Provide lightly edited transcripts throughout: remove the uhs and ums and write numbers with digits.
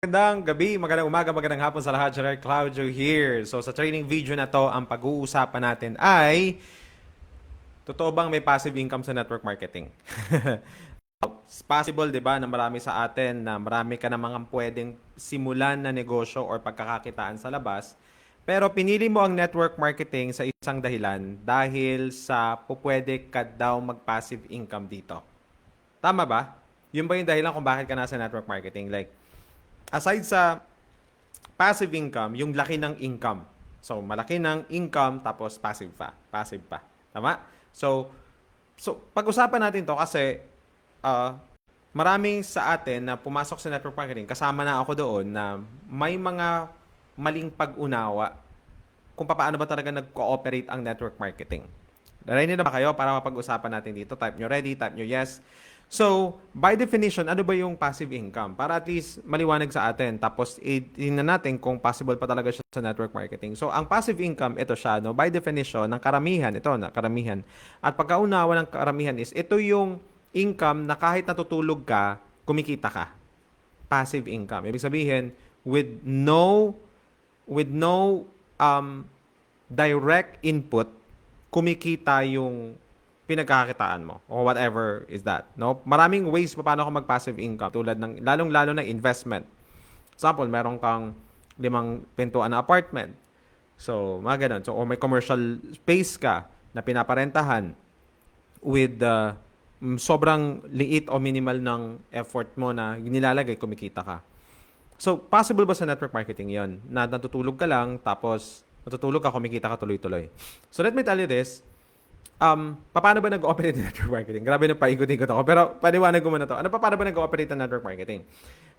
Magandang gabi, magandang umaga, magandang hapon sa lahat. Gerard Claudio here. So sa training video na to, ang pag-uusapan natin ay totoo bang may passive income sa network marketing? It's possible, 'di ba, na marami sa atin na marami ka na mga pwedeng simulan na negosyo or pagkakakitaan sa labas. Pero pinili mo ang network marketing sa isang dahilan dahil sa pupwede ka daw mag-passive income dito. Tama ba? Yun ba yung dahilan kung bakit ka nasa network marketing? Like, aside sa passive income, yung laki ng income. So, malaki ng income tapos passive pa. Passive pa. Tama? So pag-usapan natin to kasi uh, maraming sa atin na pumasok sa network marketing, kasama na ako doon na may mga maling pag-unawa kung paano ba talaga nag-cooperate ang network marketing. Ready na ba kayo para mapag-usapan natin dito? Type nyo ready, type nyo yes. So, by definition, ano ba yung passive income? Para at least maliwanag sa atin. Tapos, tingnan natin kung possible pa talaga siya sa network marketing. So, ang passive income, ito siya, no? By definition, ng karamihan, ito na, karamihan. At pagkaunawa ng karamihan is, ito yung income na kahit natutulog ka, kumikita ka. Passive income. Ibig sabihin, with no direct input, kumikita yung pinagkakakitaan mo or whatever is that, no? Maraming ways paano ka mag-passive income tulad ng lalong-lalo na investment. Example, meron kang 5 pintuan na apartment. So, mga ganun. So, o may commercial space ka na pinaparentahan with sobrang liit o minimal ng effort mo na nilalagay, kumikita ka. So, possible ba sa network marketing yon na natutulog ka lang, tapos natutulog ka, kumikita ka tuloy-tuloy? So, let me tell you this. Paano ba nag-ooperate ng network marketing? Grabe na paikot-ikot ako. Pero paliwanag ko muna to. Paano ba nag-ooperate ng network marketing?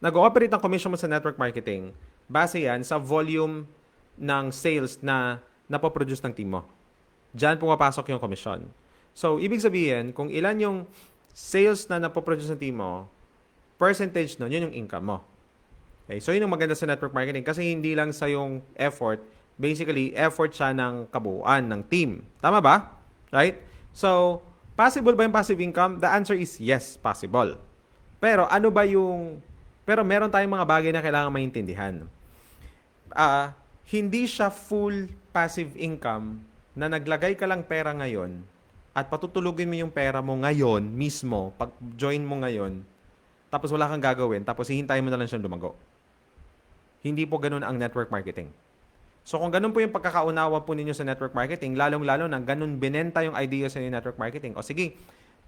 Nag-ooperate ng commission mo sa network marketing, base yan sa volume ng sales na napoproduce ng team mo. Diyan pumapasok yung commission. So, ibig sabihin, kung ilan yung sales na napoproduce ng team mo, percentage nun, yun yung income mo. Okay? So, yun yung maganda sa network marketing kasi hindi lang sa yung effort, basically, effort siya ng kabuuan ng team. Tama ba? Right? So, possible ba yung passive income? The answer is yes, possible. Pero ano ba yung... Pero meron tayong mga bagay na kailangan maintindihan. Hindi siya full passive income na naglagay ka lang pera ngayon at patutulugin mo yung pera mo ngayon mismo, pag join mo ngayon, tapos wala kang gagawin, tapos hihintayin mo na lang siyang lumago. Hindi po ganun ang network marketing. So kung ganun po yung pagkakaunawa po ninyo sa network marketing, lalong-lalo na ganun binenta yung idea sa inyo network marketing. O sige,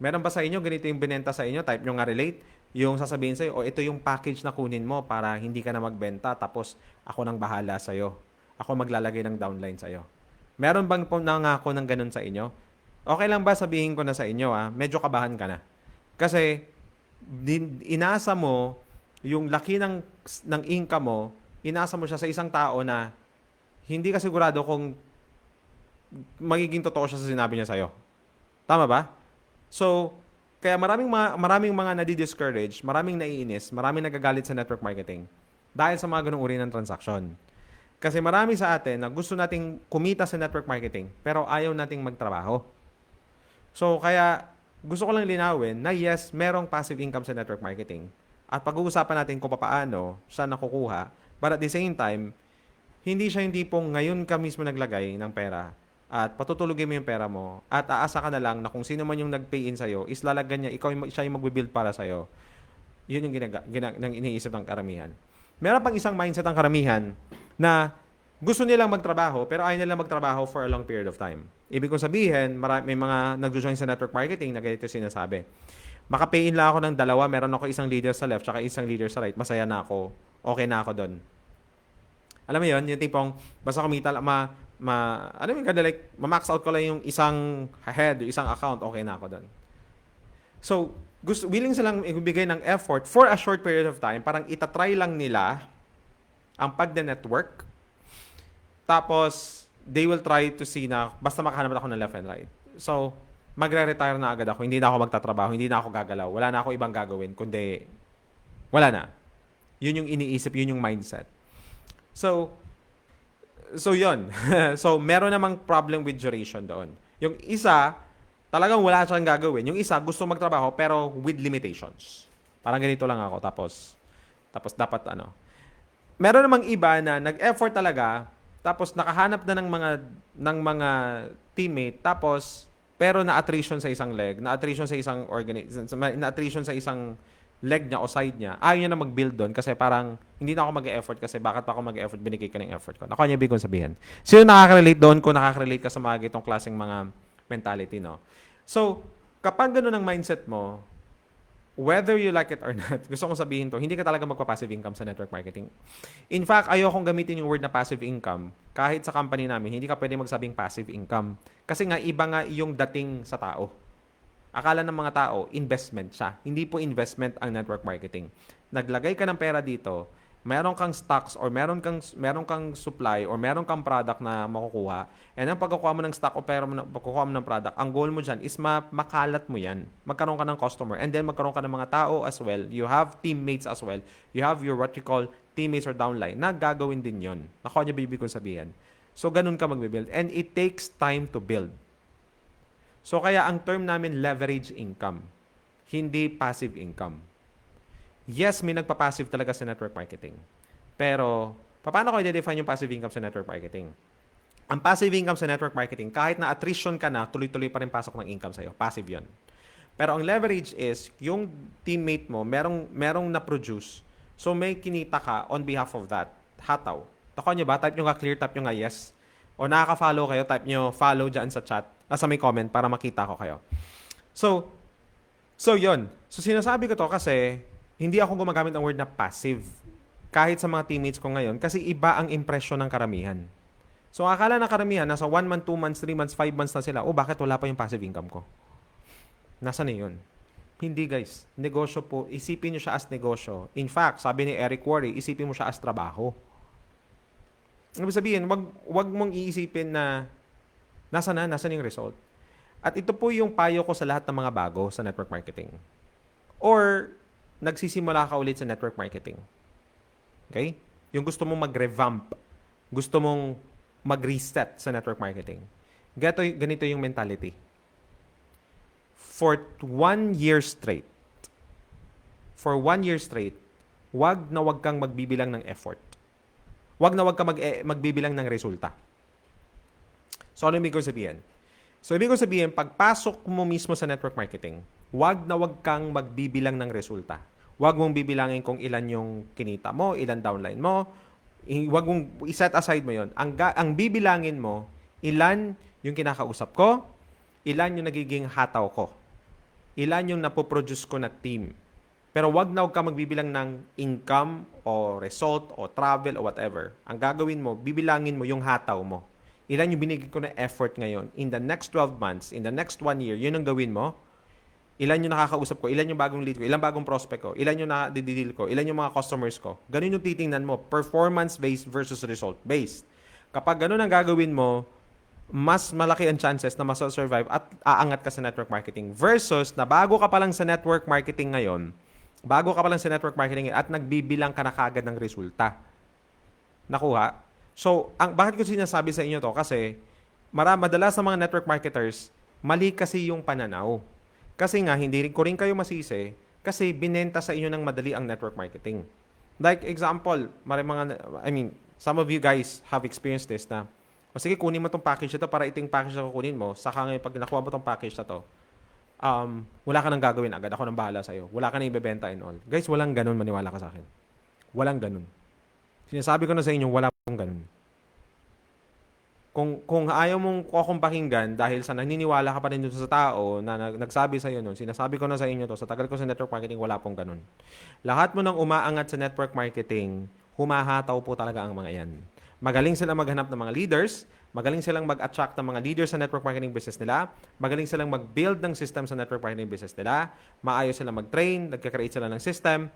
meron ba sa inyo, ganito yung binenta sa inyo, type nyo nga relate, yung sasabihin sa'yo, o ito yung package na kunin mo para hindi ka na magbenta, tapos ako nang bahala sa'yo. Ako maglalagay ng downline sa'yo. Meron bang po nangako ng ganun sa inyo? Okay lang ba sabihin ko na sa inyo, medyo kabahan ka na. Kasi, inasa mo, yung laki ng income mo, inasa mo siya sa isang tao na hindi ka sigurado kung magiging totoo siya sa sinabi niya sa'yo. Tama ba? So, kaya maraming mga nadi-discourage, maraming naiinis, maraming nagagalit sa network marketing dahil sa mga ganung uri ng transaction. Kasi marami sa atin na gusto nating kumita sa network marketing pero ayaw nating magtrabaho. So, kaya gusto ko lang linawin na yes, merong passive income sa network marketing. At pag-uusapan natin kung paano siya nakukuha, but at the same time, hindi siya yung tipong ngayon ka mismo naglagay ng pera at patutulugin mo yung pera mo at aasa ka na lang na kung sino man yung nag-pay in sa'yo is lalagyan niya, siya yung mag-build para sa'yo. Yun yung iniisip ng karamihan. Meron pang isang mindset ng karamihan na gusto nilang magtrabaho pero ayaw nilang magtrabaho for a long period of time. Ibig kong sabihin, may mga nag-join sa network marketing na ganito sinasabi. Maka-pay in lang ako ng 2, meron ako isang leader sa left tsaka isang leader sa right, masaya na ako. Okay na ako doon. Alam mo yun, yung tipong basta kumita lang, ano yung kada like, ma-max out ko lang yung isang head, yung isang account, okay na ako doon. So, willing silang ibigay ng effort for a short period of time, parang itatry lang nila ang pagde-network, tapos, they will try to see na basta makahanap ako ng left and right. So, magre-retire na agad ako, hindi na ako magtatrabaho, hindi na ako gagalaw, wala na ako ibang gagawin, kundi, wala na. Yun yung iniisip, yun yung mindset. So yun. So, meron namang problem with duration doon. Yung isa, talagang wala siyang gagawin. Yung isa, gusto magtrabaho pero with limitations. Parang ganito lang ako. Tapos dapat ano. Meron namang iba na nag-effort talaga, tapos nakahanap na ng mga teammate, tapos pero na-attrition sa isang leg, na-attrition sa isang na-attrition sa isang leg niya o side niya. Ayaw niya na mag-build doon kasi parang hindi na ako mag-effort kasi bakit pa ako mag-effort, binigay ko ng effort ko. Nakuha niya ibig kong sabihin. Sino nakaka-relate doon kung nakaka-relate ka sa mga gitong klaseng mga mentality, no? So, kapag gano'n ang mindset mo, whether you like it or not, gusto kong sabihin to, hindi ka talaga magpa-passive income sa network marketing. In fact, ayokong gamitin yung word na passive income. Kahit sa company namin, hindi ka pwede magsabing passive income. Kasi nga, iba nga yung dating sa tao. Akala ng mga tao, investment siya. Hindi po investment ang network marketing. Naglagay ka ng pera dito, meron kang stocks or meron kang supply or meron kang product na makukuha. And ang pagkukuha mo ng stock o pagkukuha mo ng product, ang goal mo dyan is makalat mo yan. Magkaroon ka ng customer and then magkaroon ka ng mga tao as well. You have teammates as well. You have your what you call teammates or downline na gagawin din yon. Nakuha niyo bibig kong sabihin. So, ganun ka magbe-build. And it takes time to build. So, kaya ang term namin leverage income, hindi passive income. Yes, may nagpa-passive talaga sa network marketing. Pero, paano ko i-define yung passive income sa network marketing? Ang passive income sa network marketing, kahit na attrition ka na, tuloy-tuloy pa rin pasok ng income sa'yo. Passive yon. Pero ang leverage is, yung teammate mo, merong na-produce. So, may kinita ka on behalf of that. Hataw. Nakuha nyo ba? Type nyo nga clear, type nyo nga yes. O nakaka-follow kayo, type nyo follow dyan sa chat, sa may comment para makita ko kayo. So yon. So, sinasabi ko to kasi, hindi ako gumagamit ng word na passive. Kahit sa mga teammates ko ngayon, kasi iba ang impression ng karamihan. So, akala ng karamihan, nasa 1 month, 2 months, 3 months, 5 months na sila, bakit wala pa yung passive income ko? Nasaan na yun? Hindi guys. Negosyo po. Isipin nyo siya as negosyo. In fact, sabi ni Eric Worre, isipin mo siya as trabaho. Ibig sabihin, wag mong iisipin na nasaan yung result. At ito po yung payo ko sa lahat ng mga bago sa network marketing. Or, nagsisimula ka ulit sa network marketing. Okay? Yung gusto mong mag-revamp, gusto mong mag-reset sa network marketing. Ganito yung mentality. For 1 year straight, wag na wag kang magbibilang ng effort. Wag na wag kang magbibilang ng resulta. So, ano ibig ko sabihin? So, ibig ko sabihin, pagpasok mo mismo sa network marketing, wag na wag kang magbibilang ng resulta. Wag mong bibilangin kung ilan yung kinita mo, ilan downline mo. Wag mong i-set aside mo yon. Ang bibilangin mo, ilan yung kinakausap ko, ilan yung nagiging hataw ko, ilan yung napoproduce ko na team. Pero wag na wag kang magbibilang ng income o result o travel o whatever. Ang gagawin mo, bibilangin mo yung hataw mo. Ilan yung binigay ko na effort ngayon. In the next 12 months, in the next 1 year, yun ang gawin mo. Ilan yung nakakausap ko, ilan yung bagong lead ko, ilan bagong prospect ko, ilan yung na-deal ko, ilan yung mga customers ko. Ganun yung titingnan mo. Performance-based versus result-based. Kapag ganun ang gagawin mo, mas malaki ang chances na mas-survive at aangat ka sa network marketing. Versus na bago ka pa lang sa network marketing ngayon, at nagbibilang ka na kagad ng resulta. Nakuha? So, bakit ko sinasabi sa inyo to? Kasi, madalas sa mga network marketers, mali kasi yung pananaw. Kasi nga, hindi ko rin kayo masisi kasi binenta sa inyo ng madali ang network marketing. Like example, some of you guys have experienced this na, sige, kunin mo tong package na to para ito yung package na kukunin mo. Saka ngayon, pag nakuha mo tong package na to, wala ka nang gagawin agad. Ako nang bahala sa'yo. Wala ka nang ibebenta and all. Guys, walang ganun. Maniwala ka sa akin. Walang ganun. Sinasabi ko na sa inyo, wala pong ganun. Kung ayaw mong akong pakinggan dahil sa naniniwala ka pa rin dito sa tao na nagsabi sa iyo nun, sinasabi ko na sa inyo to, sa tagal ko sa network marketing, wala pong ganun. Lahat mo nang umaangat sa network marketing, humahataw po talaga ang mga yan. Magaling silang maghanap ng mga leaders, magaling silang mag-attract ng mga leaders sa network marketing business nila, magaling silang mag-build ng system sa network marketing business nila, maayos silang mag-train, nagka-create sila ng system.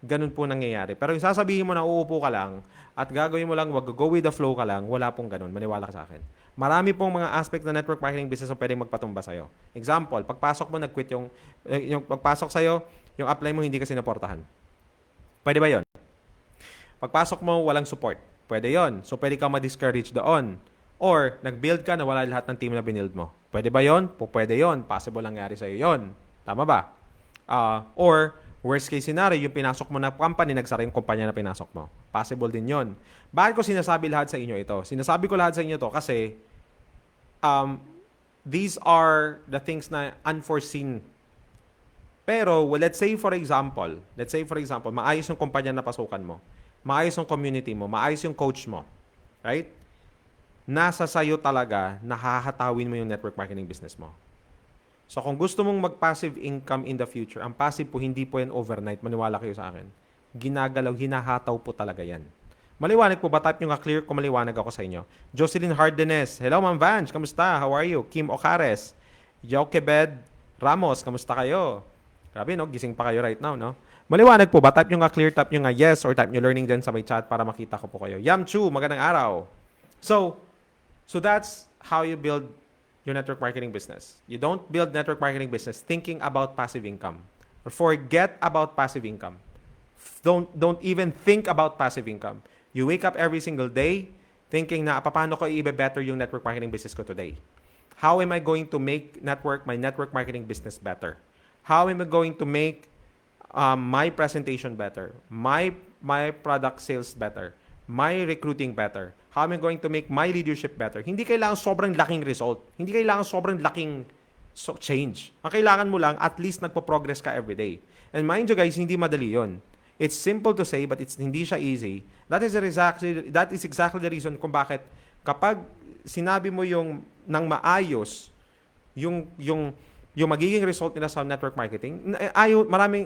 Ganun po nangyayari. Pero yung sasabihin mo na uupo ka lang at gagawin mo lang, go with the flow ka lang, wala pong ganun. Maniwala ka sa akin. Marami pong mga aspect ng network marketing business na pwedeng magpatumba sa'yo. Example, pagpasok mo, nag-quit yung pagpasok sa'yo, yung apply mo hindi ka sinaportahan. Pwede ba yon? Pagpasok mo, walang support. Pwede yon. So, pwede ka ma-discourage doon. Or, nag-build ka na wala lahat ng team na binild mo. Pwede ba yon? Pwede yon. Possible nangyari sa'yo yon. Tama ba? Or, worst case scenario, yung pinasok mo na company, nagsara yung kumpanya na pinasok mo. Possible din yon. Bakit ko sinasabi lahat sa inyo ito? Sinasabi ko lahat sa inyo to kasi um, these are the things na unforeseen. Pero let's say for example, maayos yung kumpanya na pasukan mo. Maayos yung community mo, maayos yung coach mo. Right? Nasa sayo talaga na hahatawin mo yung network marketing business mo. So kung gusto mong mag-passive income in the future, ang passive po hindi po yan overnight, maniwala kayo sa akin. Ginagalaw, hinahataw po talaga yan. Maliwanag po ba? Type nyo nga clear kung maliwanag ako sa inyo. Jocelyn Hardenes, hello Ma'am Vange, kamusta? How are you? Kim Ocares, Joquebed Ramos, kamusta kayo? Grabe no, gising pa kayo right now, no? Maliwanag po ba? Type nyo nga clear, type nyo nga yes, or type nyo learning dyan sa may chat para makita ko po kayo. Yam Chu, magandang araw. So that's how you build your network marketing business. You don't build network marketing business thinking about passive income. Forget about passive income. Don't even think about passive income. You wake up every single day thinking na paano ko i-better yung network marketing business ko today? How am I going to make my network marketing business better? How am I going to make my presentation better? My product sales better? My recruiting better? How am I going to make my leadership better? Hindi kailangan sobrang laking result. Hindi kailangan sobrang laking change. Ang kailangan mo lang, at least nagpo-progress ka every day. And mind you guys, hindi madali yon. It's simple to say, but hindi siya easy. That is exactly the reason kung bakit kapag sinabi mo yung nang maayos, yung magiging result nila sa network marketing,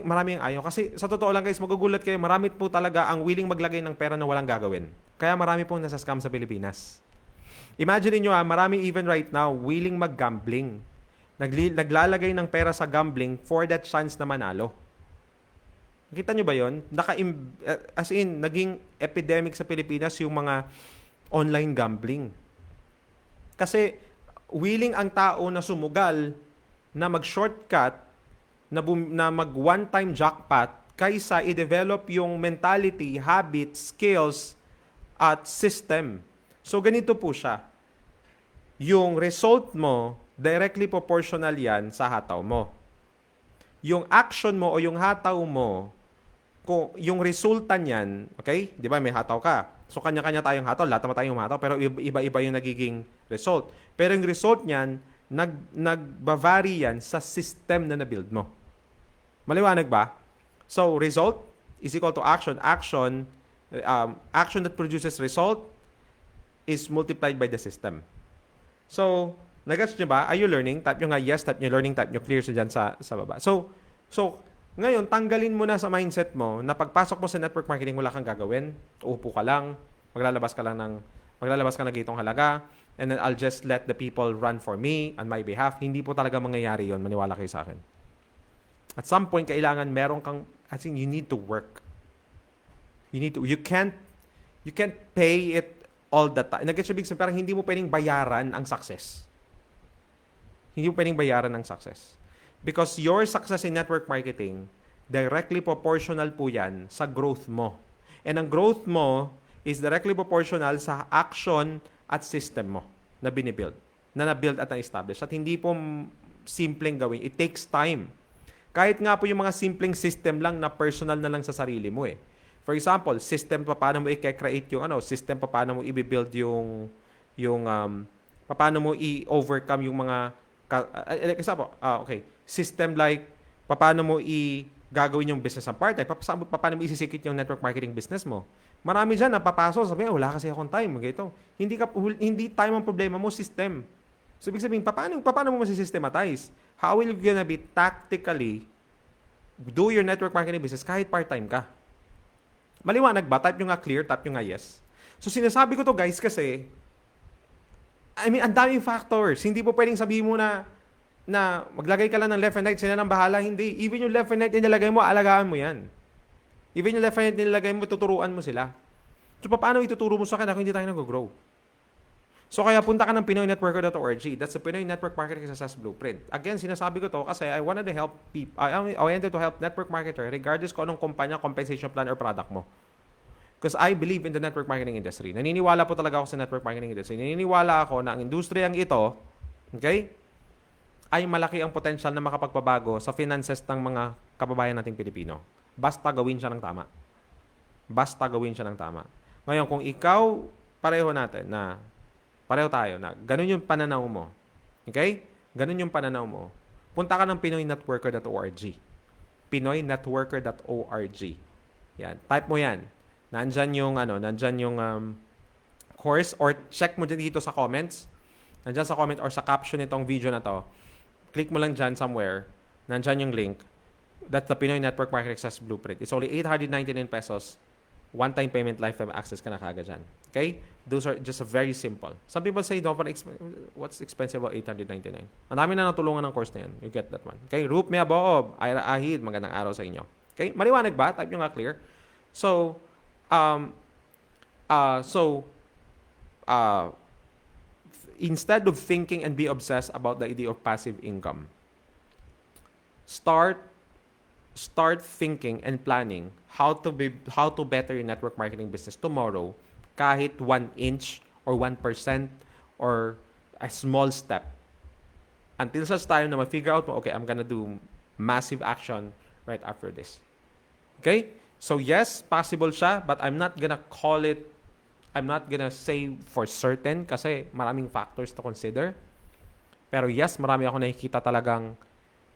maraming ayaw. Kasi sa totoo lang guys, magugulat kayo, marami po talaga ang willing maglagay ng pera na walang gagawin. Kaya marami pong nasa-scam sa Pilipinas. Imagine niyo marami even right now willing mag-gambling. Naglalagay ng pera sa gambling for that chance na manalo. Nakita niyo ba yon? Naging epidemic sa Pilipinas yung mga online gambling. Kasi willing ang tao na sumugal na mag-shortcut, na mag one-time jackpot, kaysa i-develop yung mentality, habits, skills, at system. So, ganito po siya. Yung result mo, directly proportional yan sa hataw mo. Yung action mo o yung hataw mo, kung yung resulta niyan, okay? Di ba, may hataw ka. So, kanya-kanya tayong hataw. Lahat naman tayong hataw, pero iba-iba yung nagiging result. Pero yung result niyan, nag-vary yan sa system na na-build mo. Maliwanag ba? So, result is equal to action. Action that produces result is multiplied by the system. So, nag-gets nyo ba? Are you learning? Type nyo nga yes, type nyo learning, type nyo clear sa dyan sa baba. So, ngayon, tanggalin mo na sa mindset mo na pagpasok mo sa network marketing, wala kang gagawin. Uupo ka lang, maglalabas ka ng gitong halaga, and then I'll just let the people run for me on my behalf. Hindi po talaga mangyayari yon, maniwala kayo sa akin. At some point, kailangan meron kang, you need to work. You can't pay it all the time. Nag-gets big parang hindi mo pwedeng bayaran ang success. Hindi mo pwedeng bayaran ang success. Because your success in network marketing, directly proportional po yan sa growth mo. And ang growth mo is directly proportional sa action at system mo na binibuild, na na-build at na-establish. At hindi po simpleng gawin. It takes time. Kahit nga po yung mga simpleng system lang na personal na lang sa sarili mo eh. For example, system paano mo i-create yung system paano mo i-build yung paano mo i-overcome yung mga example, okay. System like paano mo gagawin yung business ng part-time, paano mo isisikit yung network marketing business mo. Marami diyan na papasok, sabi wala kasi akong time, ganito. Hindi time ang problema mo, system. So ibig sabihin, paano mo masisystematize? How will you gonna be tactically do your network marketing business kahit part-time ka? Maliwanag ba? Type nyo nga clear, type nyo nga yes. So sinasabi ko to guys kasi, ang daming factors. Hindi po pwedeng sabihin mo na maglagay ka lang ng left and right, sila nang bahala. Hindi. Even yung left and right nilagay mo, alagaan mo yan. Even yung left and right nilagay mo, tuturuan mo sila. So paano ituturo mo sa akin ako hindi tayo nag-grow? So kaya punta ka ng PinoyNetworker.org. That's the Pinoy Network Marketing Success Blueprint. Again, sinasabi ko to kasi I wanted to help people. I wanted to help network marketer regardless kung anong kumpanya, compensation plan, or product mo. Because I believe in the network marketing industry. Naniniwala po talaga ako sa network marketing industry. Naniniwala ako na ang industriyang ito, okay, ay malaki ang potential na makapagpabago sa finances ng mga kababayan nating Pilipino. Basta gawin siya ng tama. Basta gawin siya ng tama. Ngayon, kung ikaw, pareho natin na, pareho tayo na, ganun yung pananaw mo. Okay? Ganun yung pananaw mo. Punta ka ng pinoynetworker.org. pinoynetworker.org. Yan. Type mo yan. Nandyan yung course or check mo dito sa comments. Nandyan sa comment or sa caption nitong video na to. Click mo lang dyan somewhere. Nandyan yung link. That's the Pinoy Network Marketing Success Blueprint. It's only 899 pesos. One-time payment, lifetime access ka na kagad dyan. Okay? Those are just a very simple. Some people say, what's expensive about 899? Ang dami na natulungan ng course na yan. You get that one. Okay? Rup Mea Boob, Ira Ahid, magandang araw sa inyo. Okay? Maliwanag ba? Type nyo nga clear. So, instead of thinking and be obsessed about the idea of passive income, start thinking and planning how to better your network marketing business tomorrow, kahit 1 inch or 1% or a small step. Until such time na ma-figure out mo, okay, I'm gonna do massive action right after this. Okay? So yes, possible siya, but I'm not gonna say for certain kasi maraming factors to consider. Pero yes, marami ako nakikita talagang,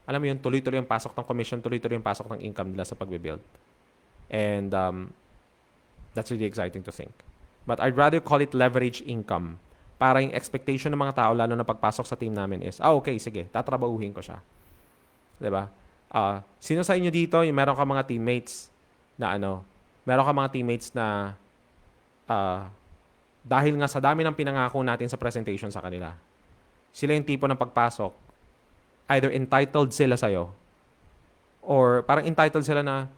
alam mo yun, tuloy-tuloy ang pasok ng commission, tuloy-tuloy ang pasok ng income nila sa pagbe-build. And that's really exciting to think. But I'd rather call it leverage income. Para yung expectation ng mga tao, lalo na pagpasok sa team namin is, okay, sige, tatrabahuhin ko siya. Diba? Sino sa inyo dito, yung meron ka mga teammates na dahil nga sa dami ng pinangako natin sa presentation sa kanila, sila yung tipo ng pagpasok, either entitled sila sa'yo, or parang entitled sila na,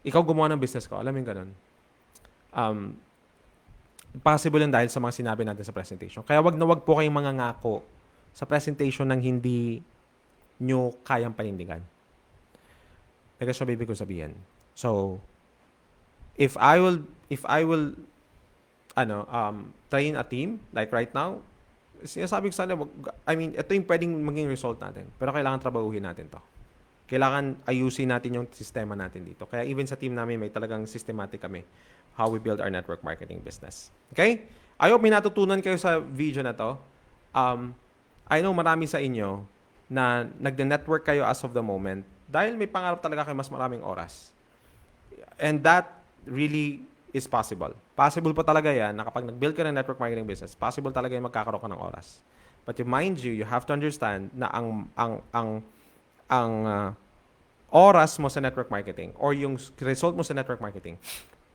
ikaw gumawa ng business ko. Alam mo yung ganun. Possible yun dahil sa mga sinabi natin sa presentation. Kaya wag na wag po kayong mga ngako sa presentation ng hindi nyo kayang panindigan. Because siya baby ko sabihin. So, if I will train a team, like right now, sinasabi ko sana, ito yung pwedeng maging result natin. Pero kailangan trabahuhin natin to. Kailangan ayusin natin yung sistema natin dito. Kaya even sa team namin, may talagang systematic kami how we build our network marketing business. Okay? I hope may natutunan kayo sa video na to. I know marami sa inyo na nagde-network kayo as of the moment dahil may pangarap talaga kayo mas maraming oras. And that really is possible. Possible po talaga yan na kapag nag-build ka ng network marketing business, possible talaga yung magkakaroon ka ng oras. But mind you have to understand na ang oras mo sa network marketing or yung result mo sa network marketing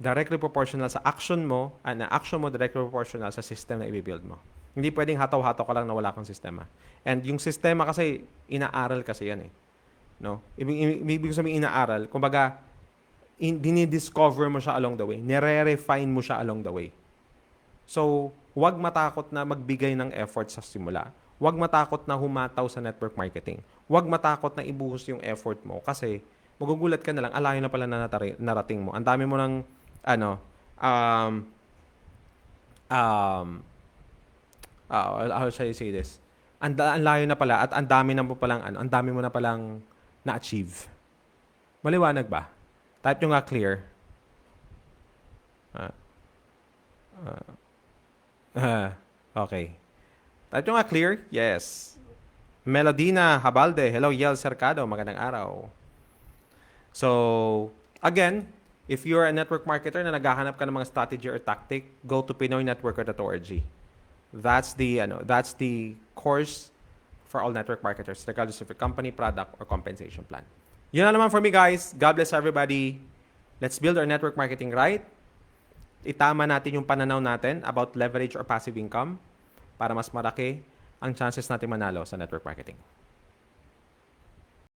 directly proportional sa action mo and action mo directly proportional sa system na i-build mo. Hindi pwedeng hataw-hataw ka lang na wala kang sistema. And yung sistema kasi, inaaral kasi yan eh. No? Ibig sabihin inaaral, kumbaga, dinidiscover mo siya along the way. Nire-refine mo siya along the way. So, huwag matakot na magbigay ng effort sa simula. Huwag matakot na humataw sa network marketing. Huwag matakot na ibuhos yung effort mo kasi magugulat ka na lang, alayo na pala na narating mo. Ang dami mo ng, how should I say this? Ang layo na pala at ang dami mo na palang na-achieve. Maliwanag ba? Type nyo nga clear. Okay. Type nyo nga clear? Yes. Melodina Habalde. Hello, Yel Cercado. Magandang araw. So, again, if you're a network marketer na naghahanap ka ng mga strategy or tactic, go to pinoynetworker.org. That's the course for all network marketers, regardless of your company, product, or compensation plan. Yun na naman for me, guys. God bless everybody. Let's build our network marketing right. Itama natin yung pananaw natin about leverage or passive income para mas malaki ang chances natin manalo sa network marketing.